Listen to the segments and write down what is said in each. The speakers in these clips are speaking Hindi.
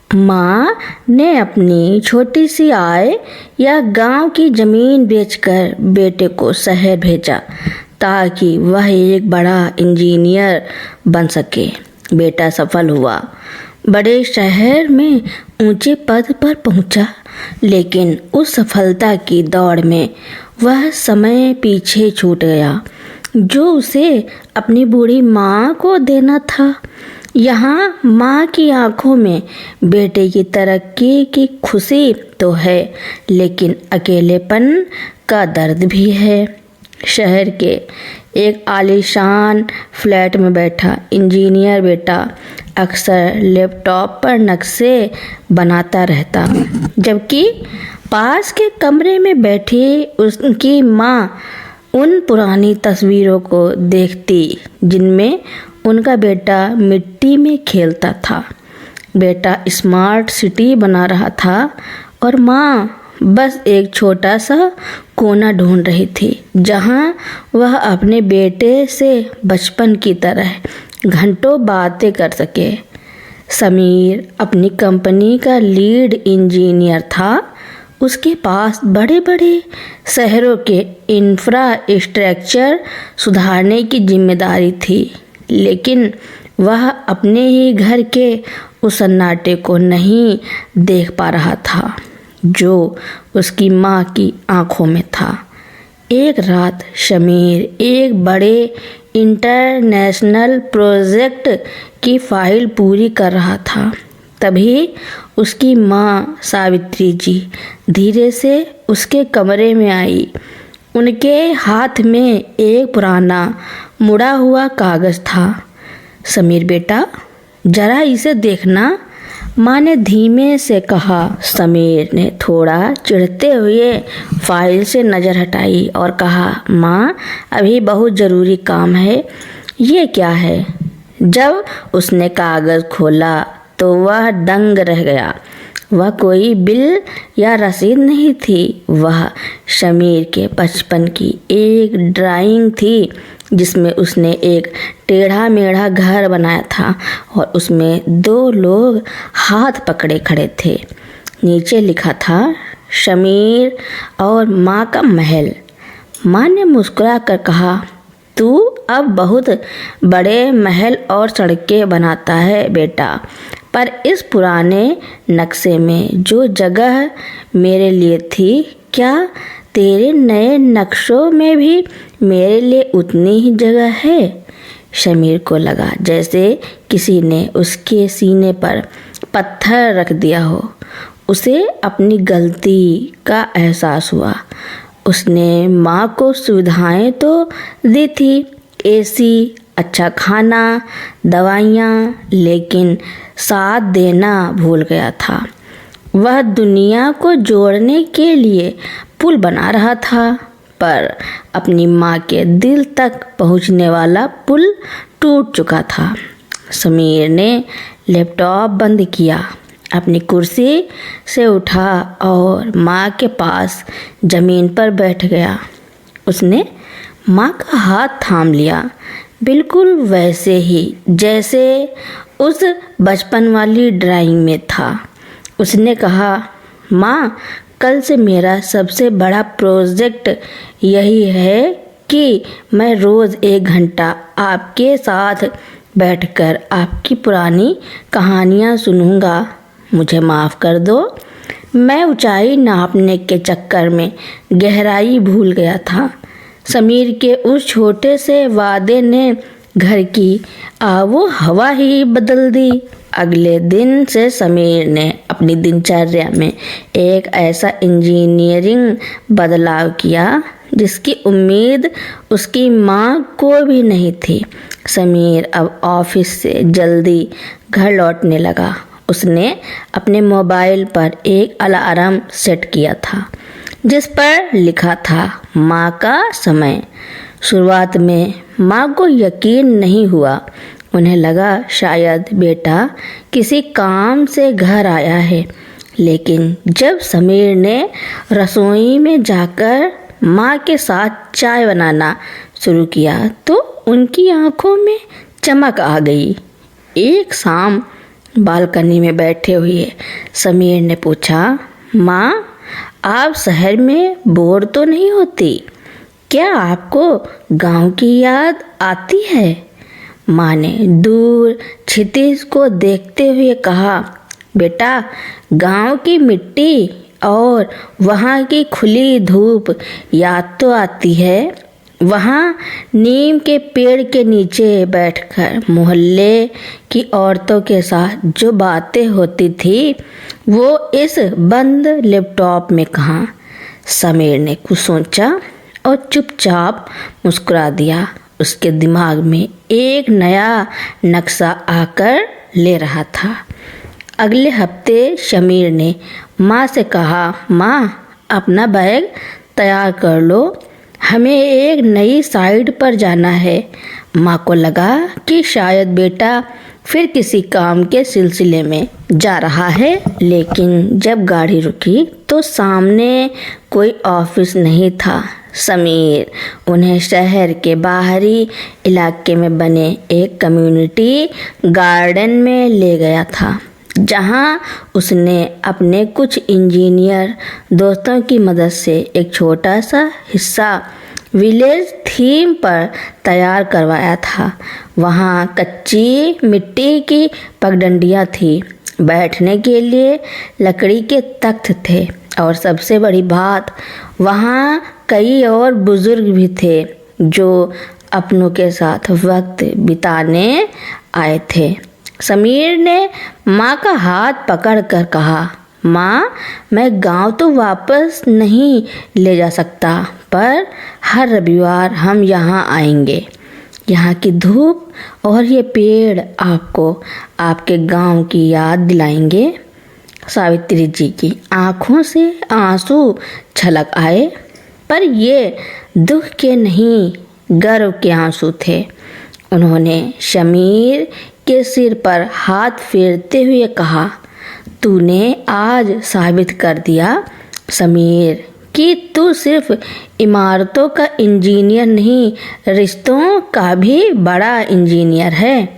माँ ने अपनी छोटी सी आय या गांव की जमीन बेचकर बेटे को शहर भेजा ताकि वह एक बड़ा इंजीनियर बन सके। बेटा सफल हुआ, बड़े शहर में ऊंचे पद पर पहुंचा, लेकिन उस सफलता की दौड़ में वह समय पीछे छूट गया जो उसे अपनी बूढ़ी माँ को देना था। यहाँ माँ की आंखों में बेटे की तरक्की की खुशी तो है, लेकिन अकेलेपन का दर्द भी है। शहर के एक आलीशान फ्लैट में बैठा इंजीनियर बेटा अक्सर लैपटॉप पर नक्शे बनाता रहता, जबकि पास के कमरे में बैठी उसकी माँ उन पुरानी तस्वीरों को देखती जिनमें उनका बेटा मिट्टी में खेलता था। बेटा स्मार्ट सिटी बना रहा था और माँ बस एक छोटा सा कोना ढूंढ रही थी जहाँ वह अपने बेटे से बचपन की तरह घंटों बातें कर सके। समीर अपनी कंपनी का लीड इंजीनियर था। उसके पास बड़े बड़े शहरों के इंफ्रास्ट्रक्चर सुधारने की जिम्मेदारी थी, लेकिन वह अपने ही घर के उस सन्नाटे को नहीं देख पा रहा था जो उसकी माँ की आंखों में था। एक रात समीर एक बड़े इंटरनेशनल प्रोजेक्ट की फाइल पूरी कर रहा था। तभी उसकी माँ सावित्री जी धीरे से उसके कमरे में आई। उनके हाथ में एक पुराना मुड़ा हुआ कागज था। समीर बेटा, जरा इसे देखना, माँ ने धीमे से कहा। समीर ने थोड़ा चिढ़ते हुए फाइल से नज़र हटाई और कहा, माँ अभी बहुत ज़रूरी काम है। ये क्या है? जब उसने कागज़ खोला तो वह दंग रह गया। वह कोई बिल या रसीद नहीं थी, वह समीर के बचपन की एक ड्राइंग थी जिसमें उसने एक टेढ़ा मेढ़ा घर बनाया था और उसमें दो लोग हाथ पकड़े खड़े थे। नीचे लिखा था, समीर और माँ का महल। माँ ने मुस्कुरा कर कहा, तू अब बहुत बड़े महल और सड़कें बनाता है बेटा, पर इस पुराने नक्शे में जो जगह मेरे लिए थी, क्या तेरे नए नक्शों में भी मेरे लिए उतनी ही जगह है? समीर को लगा जैसे किसी ने उसके सीने पर पत्थर रख दिया हो। उसे अपनी गलती का एहसास हुआ। उसने माँ को सुविधाएं तो दी थी, एसी, अच्छा खाना, दवाइयाँ, लेकिन साथ देना भूल गया था। वह दुनिया को जोड़ने के लिए पुल बना रहा था, पर अपनी माँ के दिल तक पहुँचने वाला पुल टूट चुका था। समीर ने लैपटॉप बंद किया, अपनी कुर्सी से उठा और माँ के पास ज़मीन पर बैठ गया। उसने माँ का हाथ थाम लिया, बिल्कुल वैसे ही जैसे उस बचपन वाली ड्राइंग में था। उसने कहा, माँ, कल से मेरा सबसे बड़ा प्रोजेक्ट यही है कि मैं रोज़ 1 घंटा आपके साथ बैठकर आपकी पुरानी कहानियाँ सुनूँगा। मुझे माफ़ कर दो, मैं ऊंचाई नापने के चक्कर में गहराई भूल गया था। समीर के उस छोटे से वादे ने घर की आबो हवा ही बदल दी। अगले दिन से समीर ने अपनी दिनचर्या में एक ऐसा इंजीनियरिंग बदलाव किया जिसकी उम्मीद उसकी माँ को भी नहीं थी। समीर अब ऑफिस से जल्दी घर लौटने लगा। उसने अपने मोबाइल पर एक अलार्म सेट किया था जिस पर लिखा था, माँ का समय। शुरुआत में माँ को यकीन नहीं हुआ। उन्हें लगा शायद बेटा किसी काम से घर आया है, लेकिन जब समीर ने रसोई में जाकर माँ के साथ चाय बनाना शुरू किया तो उनकी आंखों में चमक आ गई। एक शाम बालकनी में बैठे हुए समीर ने पूछा, माँ, आप शहर में बोर तो नहीं होती? क्या आपको गांव की याद आती है? माँ ने दूर क्षितिज को देखते हुए कहा, बेटा, गांव की मिट्टी और वहाँ की खुली धूप याद तो आती है। वहाँ नीम के पेड़ के नीचे बैठकर मोहल्ले की औरतों के साथ जो बातें होती थी वो इस बंद लैपटॉप में कहाँ। समीर ने कुछ सोचा और चुपचाप मुस्कुरा दिया। उसके दिमाग में एक नया नक्शा आकर ले रहा था। अगले हफ्ते समीर ने माँ से कहा, माँ, अपना बैग तैयार कर लो, हमें एक नई साइट पर जाना है। माँ को लगा कि शायद बेटा फिर किसी काम के सिलसिले में जा रहा है, लेकिन जब गाड़ी रुकी तो सामने कोई ऑफिस नहीं था। समीर उन्हें शहर के बाहरी इलाके में बने एक कम्युनिटी गार्डन में ले गया था, जहां उसने अपने कुछ इंजीनियर दोस्तों की मदद से एक छोटा सा हिस्सा विलेज थीम पर तैयार करवाया था। वहां कच्ची मिट्टी की पगडंडियां थी, बैठने के लिए लकड़ी के तख्त थे और सबसे बड़ी बात, वहां कई और बुजुर्ग भी थे जो अपनों के साथ वक्त बिताने आए थे। समीर ने माँ का हाथ पकड़कर कहा, माँ, मैं गांव तो वापस नहीं ले जा सकता, पर हर रविवार हम यहाँ आएंगे। यहाँ की धूप और ये पेड़ आपको आपके गांव की याद दिलाएंगे। सावित्री जी की आंखों से आंसू छलक आए, पर ये दुख के नहीं, गर्व के आंसू थे। उन्होंने समीर के सिर पर हाथ फेरते हुए कहा, तूने आज साबित कर दिया समीर कि तू सिर्फ इमारतों का इंजीनियर नहीं, रिश्तों का भी बड़ा इंजीनियर है।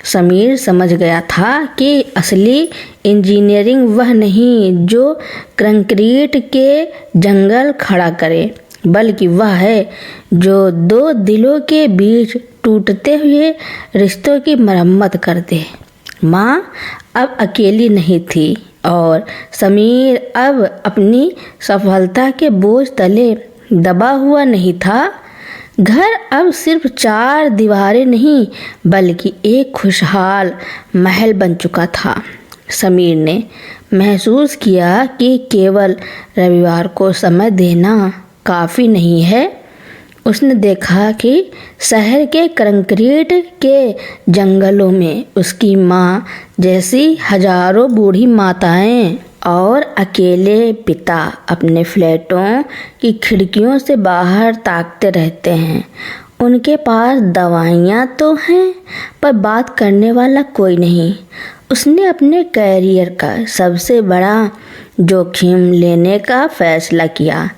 समीर समझ गया था कि असली इंजीनियरिंग वह नहीं जो कंक्रीट के जंगल खड़ा करे, बल्कि वह है जो दो दिलों के बीच टूटते हुए रिश्तों की मरम्मत कर दे। माँ अब अकेली नहीं थी और समीर अब अपनी सफलता के बोझ तले दबा हुआ नहीं था। घर अब सिर्फ 4 दीवारें नहीं, बल्कि एक खुशहाल महल बन चुका था। समीर ने महसूस किया कि केवल रविवार को समय देना काफ़ी नहीं है। उसने देखा कि शहर के कंक्रीट के जंगलों में उसकी माँ जैसी हजारों बूढ़ी माताएं और अकेले पिता अपने फ्लैटों की खिड़कियों से बाहर ताकते रहते हैं। उनके पास दवाइयाँ तो हैं, पर बात करने वाला कोई नहीं। उसने अपने कैरियर का सबसे बड़ा जोखिम लेने का फैसला किया।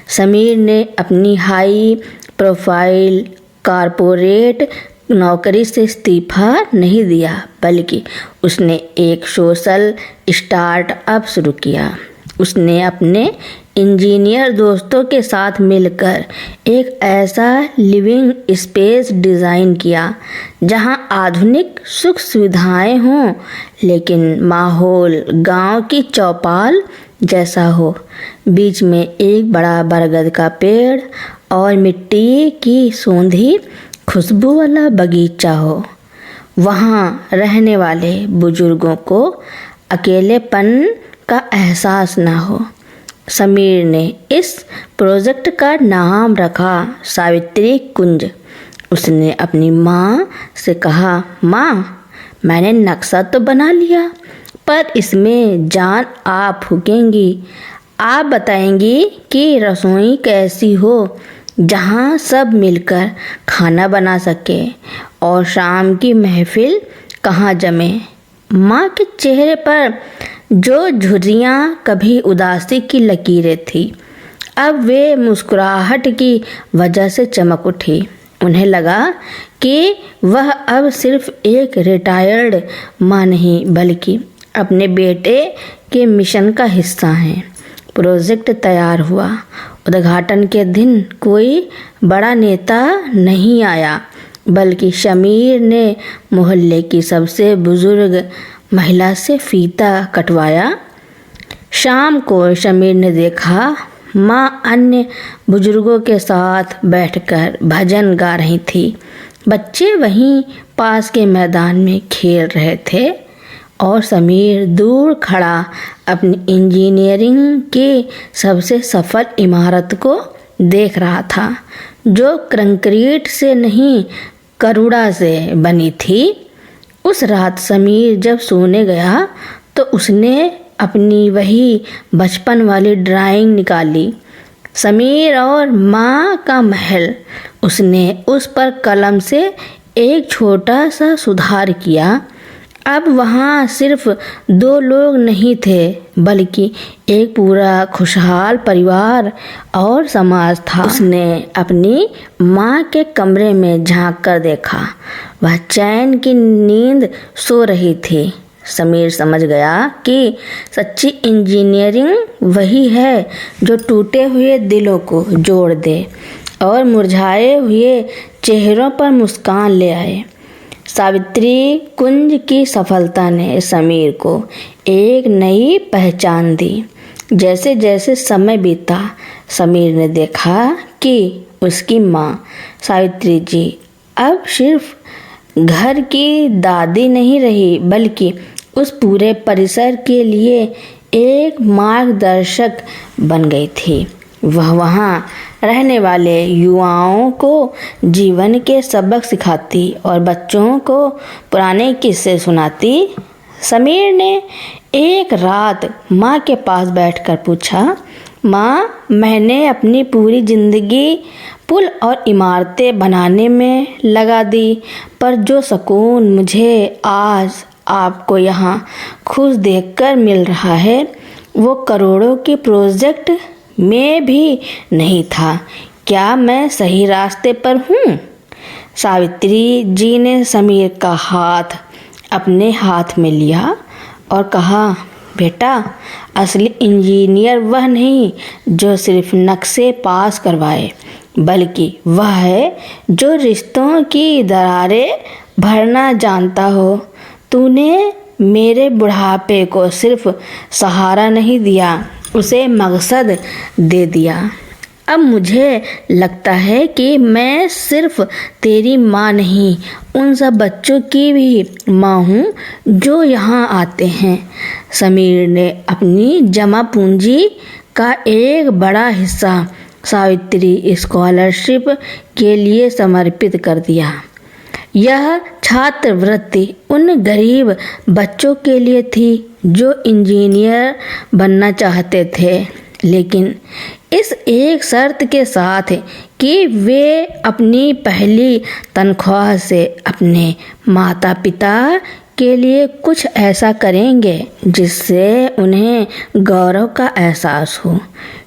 समीर ने अपनी हाई प्रोफाइल कॉरपोरेट नौकरी से इस्तीफा नहीं दिया, बल्कि उसने एक सोशल स्टार्टअप शुरू किया। उसने अपने इंजीनियर दोस्तों के साथ मिलकर एक ऐसा लिविंग स्पेस डिज़ाइन किया जहां आधुनिक सुख सुविधाएं हों, लेकिन माहौल गांव की चौपाल जैसा हो। बीच में एक बड़ा बरगद का पेड़ और मिट्टी की सोंधी खुशबू वाला बगीचा हो। वहाँ रहने वाले बुजुर्गों को अकेलेपन का एहसास ना हो। समीर ने इस प्रोजेक्ट का नाम रखा सावित्री कुंज। उसने अपनी माँ से कहा, माँ, मैंने नक्शा तो बना लिया, पर इसमें जान आप फूकेंगी। आप बताएंगी कि रसोई कैसी हो, जहाँ सब मिलकर खाना बना सके, और शाम की महफिल कहाँ जमे। माँ के चेहरे पर जो झुर्रियाँ कभी उदासी की लकीरें थी, अब वे मुस्कुराहट की वजह से चमक उठी। उन्हें लगा कि वह अब सिर्फ एक रिटायर्ड माँ नहीं बल्कि अपने बेटे के मिशन का हिस्सा हैं। प्रोजेक्ट तैयार हुआ। उद्घाटन के दिन कोई बड़ा नेता नहीं आया बल्कि शमीर ने मोहल्ले की सबसे बुजुर्ग महिला से फीता कटवाया। शाम को शमीर ने देखा माँ अन्य बुजुर्गों के साथ बैठकर भजन गा रही थी। बच्चे वहीं पास के मैदान में खेल रहे थे और समीर दूर खड़ा अपनी इंजीनियरिंग की सबसे सफल इमारत को देख रहा था, जो कंक्रीट से नहीं करुड़ा से बनी थी। उस रात समीर जब सोने गया तो उसने अपनी वही बचपन वाली ड्राइंग निकाली, समीर और माँ का महल। उसने उस पर कलम से एक छोटा सा सुधार किया। अब वहाँ सिर्फ 2 लोग नहीं थे बल्कि एक पूरा खुशहाल परिवार और समाज था। उसने अपनी माँ के कमरे में झांक कर देखा। वह चैन की नींद सो रही थी। समीर समझ गया कि सच्ची इंजीनियरिंग वही है जो टूटे हुए दिलों को जोड़ दे और मुरझाए हुए चेहरों पर मुस्कान ले आए। सावित्री कुंज की सफलता ने समीर को एक नई पहचान दी। जैसे जैसे समय बीता, समीर ने देखा कि उसकी माँ सावित्री जी अब सिर्फ घर की दादी नहीं रही बल्कि उस पूरे परिसर के लिए एक मार्गदर्शक बन गई थी। वह वहाँ रहने वाले युवाओं को जीवन के सबक सिखाती और बच्चों को पुराने किस्से सुनाती। समीर ने एक रात माँ के पास बैठकर पूछा, माँ, मैंने अपनी पूरी जिंदगी पुल और इमारतें बनाने में लगा दी, पर जो सुकून मुझे आज आपको यहाँ खुश देखकर मिल रहा है वो करोड़ों के प्रोजेक्ट में भी नहीं था। क्या मैं सही रास्ते पर हूँ? सावित्री जी ने समीर का हाथ अपने हाथ में लिया और कहा, बेटा, असली इंजीनियर वह नहीं जो सिर्फ नक्शे पास करवाए बल्कि वह है जो रिश्तों की दरारें भरना जानता हो। तूने मेरे बुढ़ापे को सिर्फ सहारा नहीं दिया, उसे मकसद दे दिया। अब मुझे लगता है कि मैं सिर्फ तेरी माँ नहीं, उन सब बच्चों की भी माँ हूँ जो यहाँ आते हैं। समीर ने अपनी जमा पूंजी का एक बड़ा हिस्सा सावित्री स्कॉलरशिप के लिए समर्पित कर दिया। यह छात्रवृत्ति उन गरीब बच्चों के लिए थी जो इंजीनियर बनना चाहते थे, लेकिन इस एक शर्त के साथ कि वे अपनी पहली तनख्वाह से अपने माता पिता के लिए कुछ ऐसा करेंगे जिससे उन्हें गौरव का एहसास हो।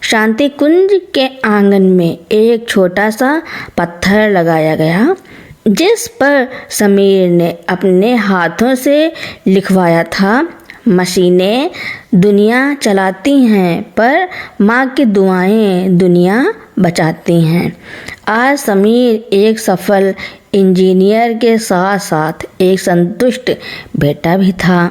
शांति कुंज के आंगन में एक छोटा सा पत्थर लगाया गया जिस पर समीर ने अपने हाथों से लिखवाया था, मशीनें दुनिया चलाती हैं पर माँ की दुआएं दुनिया बचाती हैं। आज समीर एक सफल इंजीनियर के साथ साथ एक संतुष्ट बेटा भी था।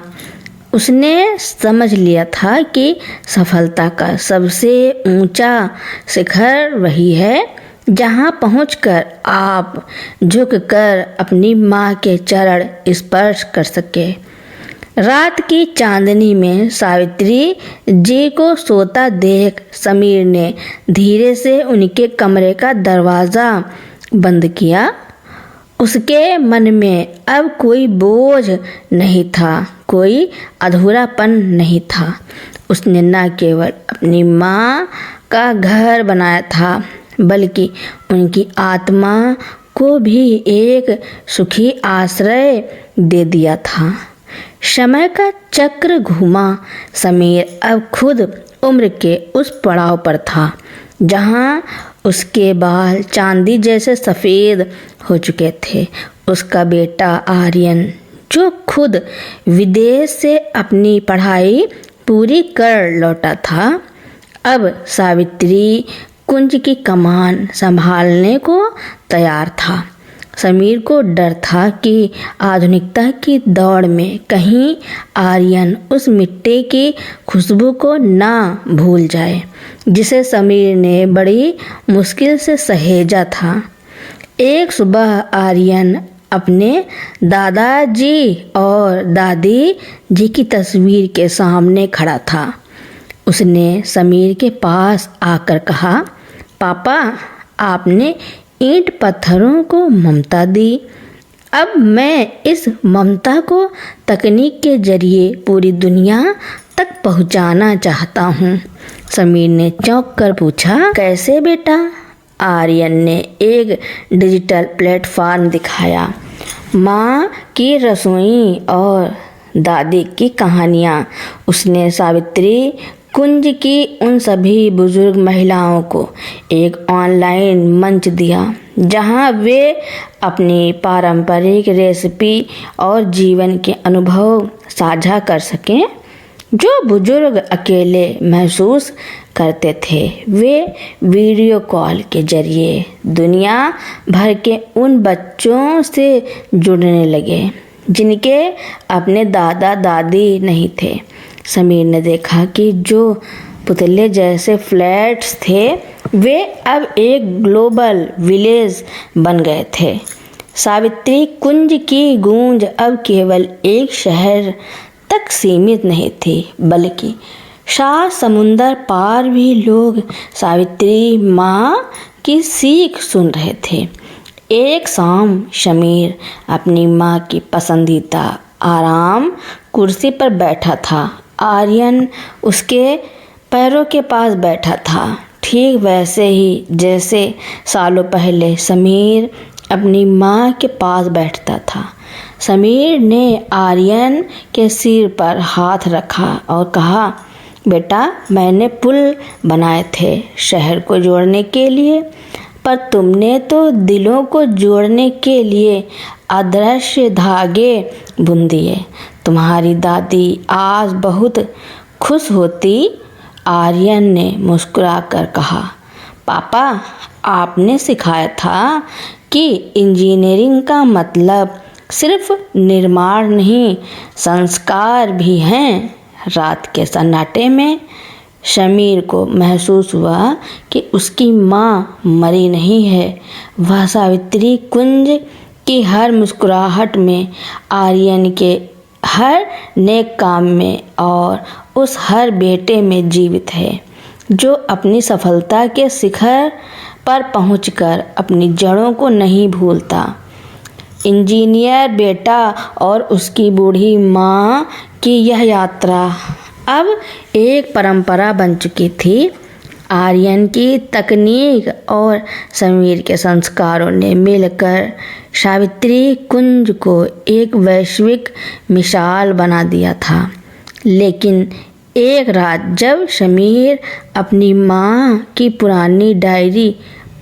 उसने समझ लिया था कि सफलता का सबसे ऊंचा शिखर वही है जहाँ पहुंचकर आप झुककर अपनी माँ के चरण स्पर्श कर सके। रात की चांदनी में सावित्री जी को सोता देख समीर ने धीरे से उनके कमरे का दरवाज़ा बंद किया। उसके मन में अब कोई बोझ नहीं था, कोई अधूरापन नहीं था। उसने न केवल अपनी माँ का घर बनाया था बल्कि उनकी आत्मा को भी एक सुखी आश्रय दे दिया था। समय का चक्र घूमा। समीर अब खुद उम्र के उस पड़ाव पर था जहाँ उसके बाल चांदी जैसे सफ़ेद हो चुके थे। उसका बेटा आर्यन, जो खुद विदेश से अपनी पढ़ाई पूरी कर लौटा था, अब सावित्री कुंज की कमान संभालने को तैयार था। समीर को डर था कि आधुनिकता की दौड़ में कहीं आर्यन उस मिट्टी की खुशबू को ना भूल जाए जिसे समीर ने बड़ी मुश्किल से सहेजा था। एक सुबह आर्यन अपने दादाजी और दादी जी की तस्वीर के सामने खड़ा था। उसने समीर के पास आकर कहा, पापा, आपने ईंट पत्थरों को ममता दी, अब मैं इस ममता को तकनीक के जरिए पूरी दुनिया तक पहुंचाना चाहता हूं। समीर ने चौंक कर पूछा, कैसे बेटा? आर्यन ने एक डिजिटल प्लेटफॉर्म दिखाया। माँ की रसोई और दादी की कहानियाँ। उसने सावित्री कुंज की उन सभी बुजुर्ग महिलाओं को एक ऑनलाइन मंच दिया जहां वे अपनी पारंपरिक रेसिपी और जीवन के अनुभव साझा कर सकें। जो बुजुर्ग अकेले महसूस करते थे, वे वीडियो कॉल के जरिए दुनिया भर के उन बच्चों से जुड़ने लगे जिनके अपने दादा दादी नहीं थे। समीर ने देखा कि जो पुतले जैसे फ्लैट्स थे, वे अब एक ग्लोबल विलेज बन गए थे। सावित्री कुंज की गूंज अब केवल एक शहर तक सीमित नहीं थी, बल्कि सात समुंदर पार भी लोग सावित्री माँ की सीख सुन रहे थे। एक शाम समीर अपनी माँ की पसंदीदा आराम कुर्सी पर बैठा था। आर्यन उसके पैरों के पास बैठा था, ठीक वैसे ही जैसे सालों पहले समीर अपनी माँ के पास बैठता था। समीर ने आर्यन के सिर पर हाथ रखा और कहा, बेटा, मैंने पुल बनाए थे शहर को जोड़ने के लिए, पर तुमने तो दिलों को जोड़ने के लिए अदृश्य धागे बुन दिए। तुम्हारी दादी आज बहुत खुश होती। आर्यन ने मुस्कुराकर कहा, पापा, आपने सिखाया था कि इंजीनियरिंग का मतलब सिर्फ निर्माण नहीं, संस्कार भी हैं। रात के सन्नाटे में समीर को महसूस हुआ कि उसकी माँ मरी नहीं है। वह सावित्री कुंज की हर मुस्कुराहट में, आर्यन के हर नेक काम में और उस हर बेटे में जीवित है जो अपनी सफलता के शिखर पर पहुंचकर अपनी जड़ों को नहीं भूलता। इंजीनियर बेटा और उसकी बूढ़ी माँ की यह यात्रा अब एक परंपरा बन चुकी थी। आर्यन की तकनीक और समीर के संस्कारों ने मिलकर सावित्री कुंज को एक वैश्विक मिसाल बना दिया था। लेकिन एक रात जब समीर अपनी माँ की पुरानी डायरी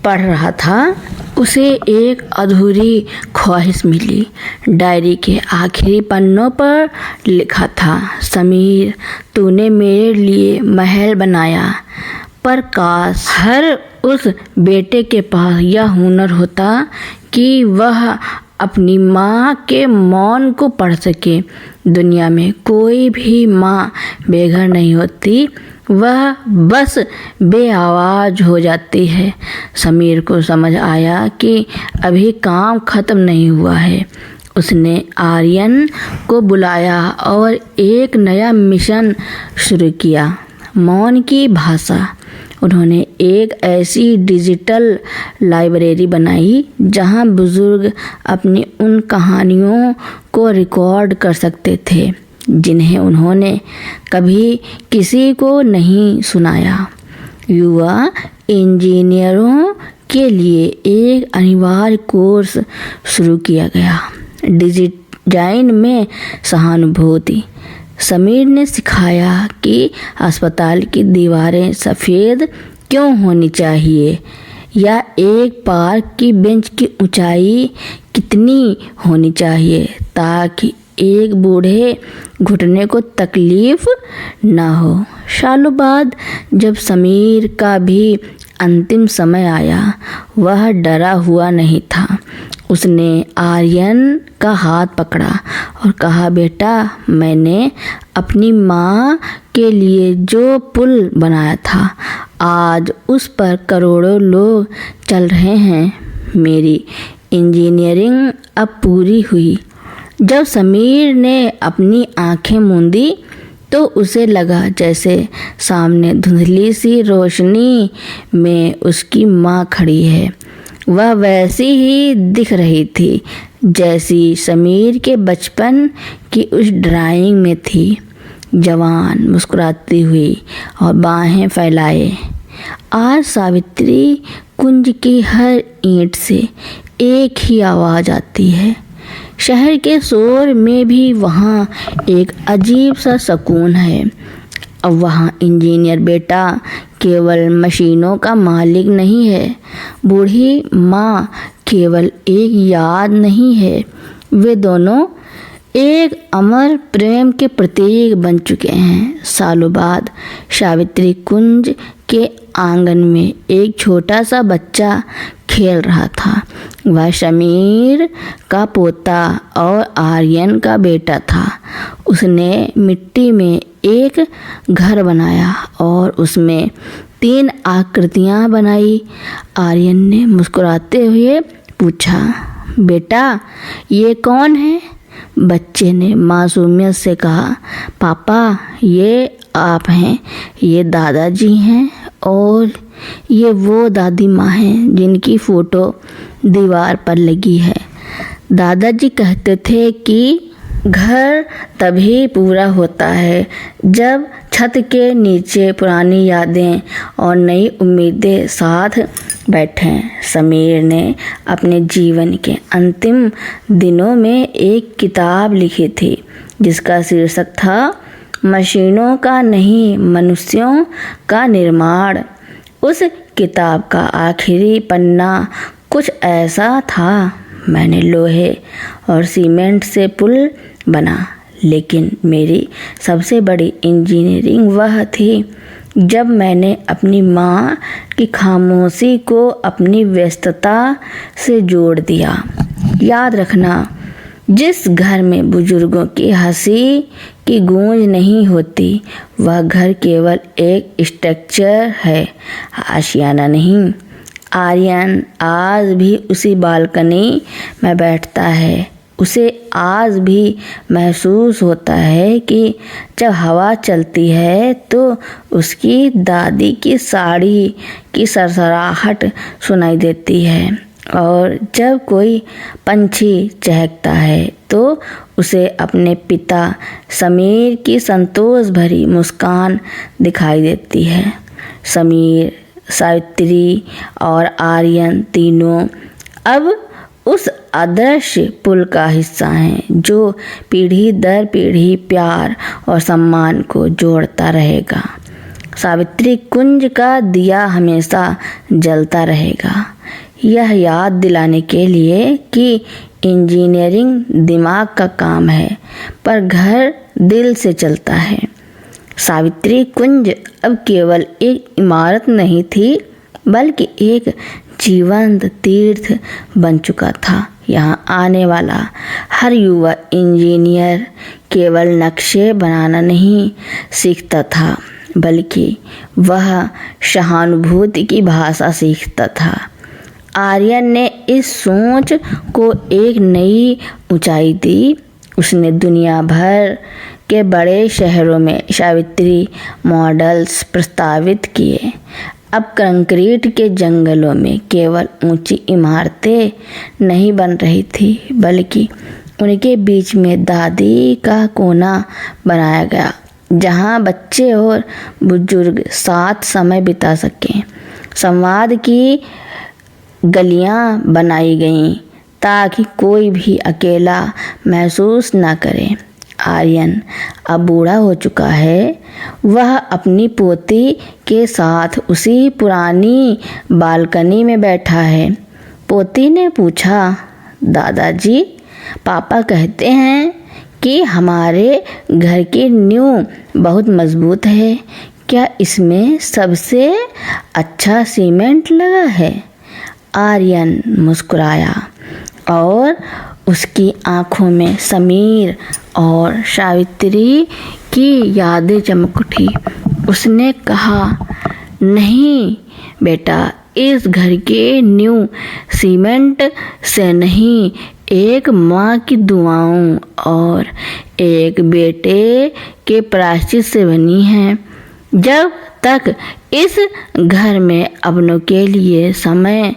पढ़ रहा था, उसे एक अधूरी ख्वाहिश मिली। डायरी के आखिरी पन्नों पर लिखा था, समीर, तूने मेरे लिए महल बनाया, पर काश हर उस बेटे के पास यह हुनर होता कि वह अपनी माँ के मौन को पढ़ सके। दुनिया में कोई भी माँ बेघर नहीं होती, वह बस बेआवाज़ हो जाती है। समीर को समझ आया कि अभी काम ख़त्म नहीं हुआ है। उसने आर्यन को बुलाया और एक नया मिशन शुरू किया, मौन की भाषा। उन्होंने एक ऐसी डिजिटल लाइब्रेरी बनाई जहां बुजुर्ग अपनी उन कहानियों को रिकॉर्ड कर सकते थे जिन्हें उन्होंने कभी किसी को नहीं सुनाया। युवा इंजीनियरों के लिए एक अनिवार्य कोर्स शुरू किया गया, डिजाइन में सहानुभूति। समीर ने सिखाया कि अस्पताल की दीवारें सफ़ेद क्यों होनी चाहिए, या एक पार्क की बेंच की ऊंचाई कितनी होनी चाहिए ताकि एक बूढ़े घुटने को तकलीफ ना हो। सालों बाद जब समीर का भी अंतिम समय आया, वह डरा हुआ नहीं था। उसने आर्यन का हाथ पकड़ा और कहा, बेटा, मैंने अपनी माँ के लिए जो पुल बनाया था, आज उस पर करोड़ों लोग चल रहे हैं। मेरी इंजीनियरिंग अब पूरी हुई। जब समीर ने अपनी आंखें मूंदी तो उसे लगा जैसे सामने धुंधली सी रोशनी में उसकी माँ खड़ी है। वह वैसी ही दिख रही थी जैसी समीर के बचपन की उस ड्राइंग में थी, जवान, मुस्कुराती हुई और बाहें फैलाए। आज सावित्री कुंज की हर ईंट से एक ही आवाज़ आती है। शहर के शोर में भी वहाँ एक अजीब सा सुकून है। अब वहाँ इंजीनियर बेटा केवल मशीनों का मालिक नहीं है। बूढ़ी माँ केवल एक याद नहीं है। वे दोनों एक अमर प्रेम के प्रतीक बन चुके हैं। सालों बाद सावित्री कुंज के आंगन में एक छोटा सा बच्चा खेल रहा था। वह समीर का पोता और आर्यन का बेटा था। उसने मिट्टी में एक घर बनाया और उसमें 3 आकृतियाँ बनाई। आर्यन ने मुस्कुराते हुए पूछा, बेटा, ये कौन है? बच्चे ने मासूमियत से कहा, पापा, ये आप हैं, ये दादाजी हैं और ये वो दादी माँ हैं जिनकी फ़ोटो दीवार पर लगी है। दादाजी कहते थे कि घर तभी पूरा होता है जब छत के नीचे पुरानी यादें और नई उम्मीदें साथ बैठें। समीर ने अपने जीवन के अंतिम दिनों में एक किताब लिखी थी जिसका शीर्षक था मशीनों का नहीं, मनुष्यों का निर्माण। उस किताब का आखिरी पन्ना कुछ ऐसा था, मैंने लोहे और सीमेंट से पुल बना, लेकिन मेरी सबसे बड़ी इंजीनियरिंग वह थी जब मैंने अपनी माँ की खामोशी को अपनी व्यस्तता से जोड़ दिया। याद रखना, जिस घर में बुजुर्गों की हंसी की गूंज नहीं होती, वह घर केवल एक स्ट्रक्चर है, आशियाना नहीं। आर्यन आज भी उसी बालकनी में बैठता है। उसे आज भी महसूस होता है कि जब हवा चलती है तो उसकी दादी की साड़ी की सरसराहट सुनाई देती है और जब कोई पंछी चहकता है तो उसे अपने पिता समीर की संतोष भरी मुस्कान दिखाई देती है। समीर, सावित्री और आर्यन तीनों अब उस आदर्श पुल का हिस्सा हैं जो पीढ़ी दर पीढ़ी प्यार और सम्मान को जोड़ता रहेगा। सावित्री कुंज का दिया हमेशा जलता रहेगा, यह याद दिलाने के लिए कि इंजीनियरिंग दिमाग का काम है पर घर दिल से चलता है। सावित्री कुंज अब केवल एक इमारत नहीं थी बल्कि एक जीवंत तीर्थ बन चुका था। यहाँ आने वाला हर युवा इंजीनियर केवल नक्शे बनाना नहीं सीखता था बल्कि वह सहानुभूति की भाषा सीखता था। आर्यन ने इस सोच को एक नई ऊंचाई दी। उसने दुनिया भर के बड़े शहरों में सावित्री मॉडल्स प्रस्तावित किए। अब कंक्रीट के जंगलों में केवल ऊंची इमारतें नहीं बन रही थी बल्कि उनके बीच में दादी का कोना बनाया गया जहां बच्चे और बुजुर्ग साथ समय बिता सकें। संवाद की गलियां बनाई गईं ताकि कोई भी अकेला महसूस न करे। आर्यन अब बूढ़ा हो चुका है। वह अपनी पोती के साथ उसी पुरानी बालकनी में बैठा है। पोती ने पूछा, दादाजी, पापा कहते हैं कि हमारे घर की नींव बहुत मजबूत है। क्या इसमें सबसे अच्छा सीमेंट लगा है? आर्यन मुस्कुराया और उसकी आंखों में समीर और सावित्री की यादें चमक उठी। उसने कहा, नहीं बेटा, इस घर के नींव सीमेंट से नहीं, एक माँ की दुआओं और एक बेटे के प्रायश्चित से बनी है। जब तक इस घर में अपनों के लिए समय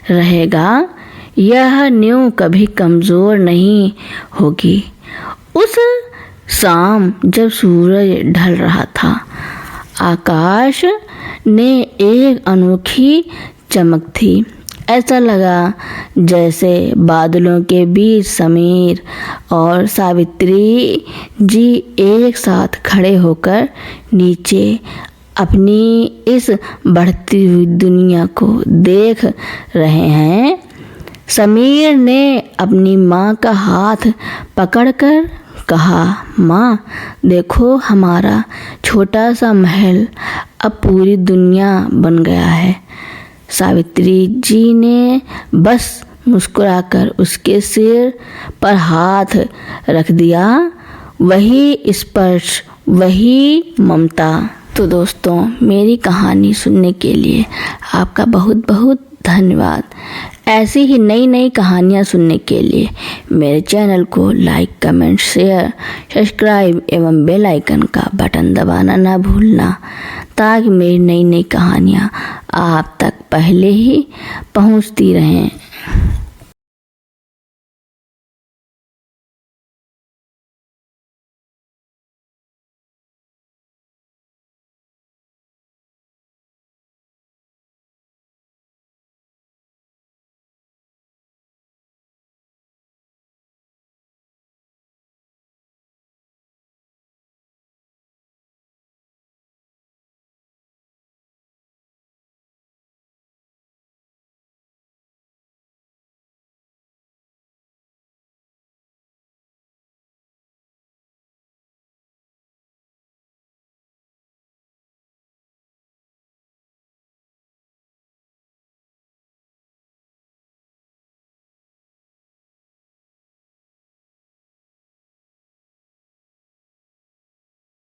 रहेगा, यह नींव कभी कमज़ोर नहीं होगी। उस शाम जब सूरज ढल रहा था, आकाश ने एक अनोखी चमक थी। ऐसा लगा जैसे बादलों के बीच समीर और सावित्री जी एक साथ खड़े होकर नीचे अपनी इस बढ़ती हुई दुनिया को देख रहे हैं। समीर ने अपनी माँ का हाथ पकड़कर कहा, माँ, देखो, हमारा छोटा सा महल अब पूरी दुनिया बन गया है। सावित्री जी ने बस मुस्कुराकर उसके सिर पर हाथ रख दिया। वही स्पर्श, वही ममता। तो दोस्तों, मेरी कहानी सुनने के लिए आपका बहुत बहुत धन्यवाद। ऐसी ही नई नई कहानियाँ सुनने के लिए मेरे चैनल को लाइक, कमेंट, शेयर, सब्सक्राइब एवं बेल आइकन का बटन दबाना ना भूलना, ताकि मेरी नई नई कहानियाँ आप तक पहले ही पहुँचती रहें।